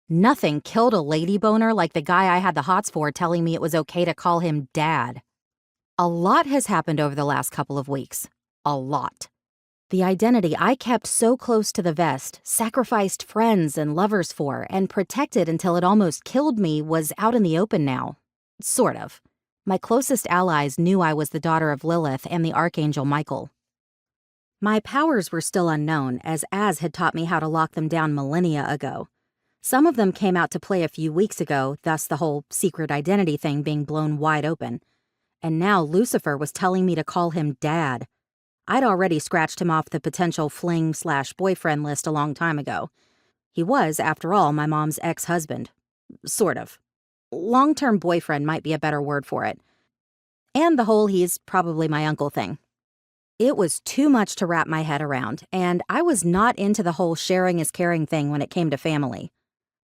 Nothing killed a lady boner like the guy I had the hots for telling me it was okay to call him Dad. A lot has happened over the last couple of weeks. A lot. The identity I kept so close to the vest, sacrificed friends and lovers for, and protected until it almost killed me was out in the open now. Sort of. My closest allies knew I was the daughter of Lilith and the Archangel Michael. My powers were still unknown, as Az had taught me how to lock them down millennia ago. Some of them came out to play a few weeks ago, thus the whole secret identity thing being blown wide open. And now Lucifer was telling me to call him Dad. I'd already scratched him off the potential fling/boyfriend list a long time ago. He was, after all, my mom's ex-husband. Sort of. Long-term boyfriend might be a better word for it. And the whole he's probably my uncle thing. It was too much to wrap my head around, and I was not into the whole sharing is caring thing when it came to family.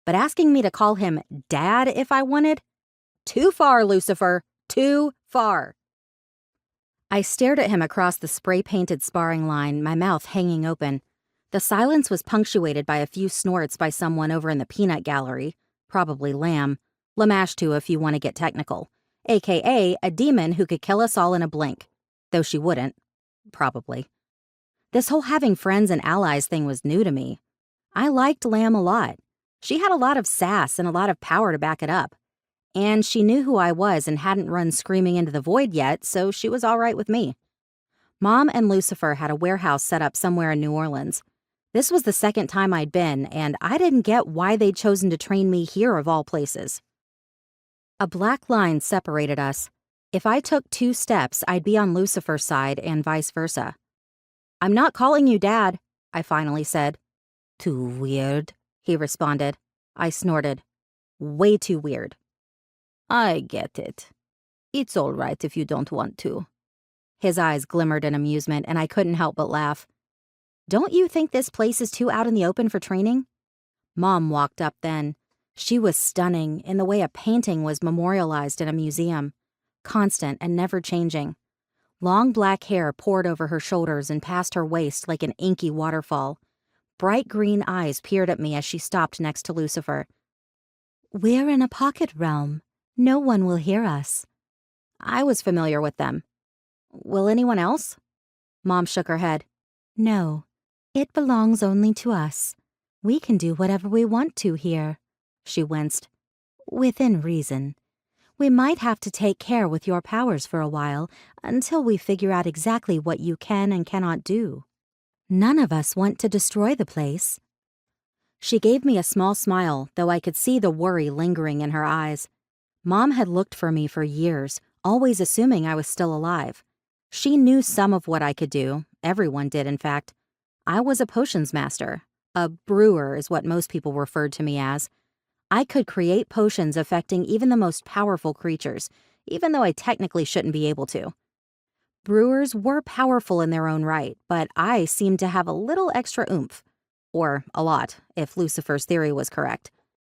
But asking me to call him Dad if I wanted? Too far, Lucifer. Too far. I stared at him across the spray-painted sparring line, my mouth hanging open. The silence was punctuated by a few snorts by someone over in the peanut gallery, probably Lamb, Lamashtu if you want to get technical, aka a demon who could kill us all in a blink, though she wouldn't, probably. This whole having friends and allies thing was new to me. I liked Lamb a lot. She had a lot of sass and a lot of power to back it up. And she knew who I was and hadn't run screaming into the void yet, so she was all right with me. Mom and Lucifer had a warehouse set up somewhere in New Orleans. This was the second time I'd been, and I didn't get why they'd chosen to train me here of all places. A black line separated us. If I took 2 steps, I'd be on Lucifer's side and vice versa. "I'm not calling you Dad," I finally said. "Too weird," he responded. I snorted. "Way too weird." "I get it. It's all right if you don't want to." His eyes glimmered in amusement, and I couldn't help but laugh. "Don't you think this place is too out in the open for training?" Mom walked up then. She was stunning in the way a painting was memorialized in a museum. Constant and never changing. Long black hair poured over her shoulders and past her waist like an inky waterfall. Bright green eyes peered at me as she stopped next to Lucifer. "We're in a pocket realm. No one will hear us." I was familiar with them. "Will anyone else?" Mom shook her head. "No, it belongs only to us. We can do whatever we want to here." She winced. "Within reason. We might have to take care with your powers for a while until we figure out exactly what you can and cannot do. None of us want to destroy the place." She gave me a small smile, though I could see the worry lingering in her eyes. Mom had looked for me for years, always assuming I was still alive. She knew some of what I could do. Everyone did, in fact. I was a potions master. A brewer is what most people referred to me as. I could create potions affecting even the most powerful creatures, even though I technically shouldn't be able to. Brewers were powerful in their own right, but I seemed to have a little extra oomph. Or a lot, if Lucifer's theory was correct.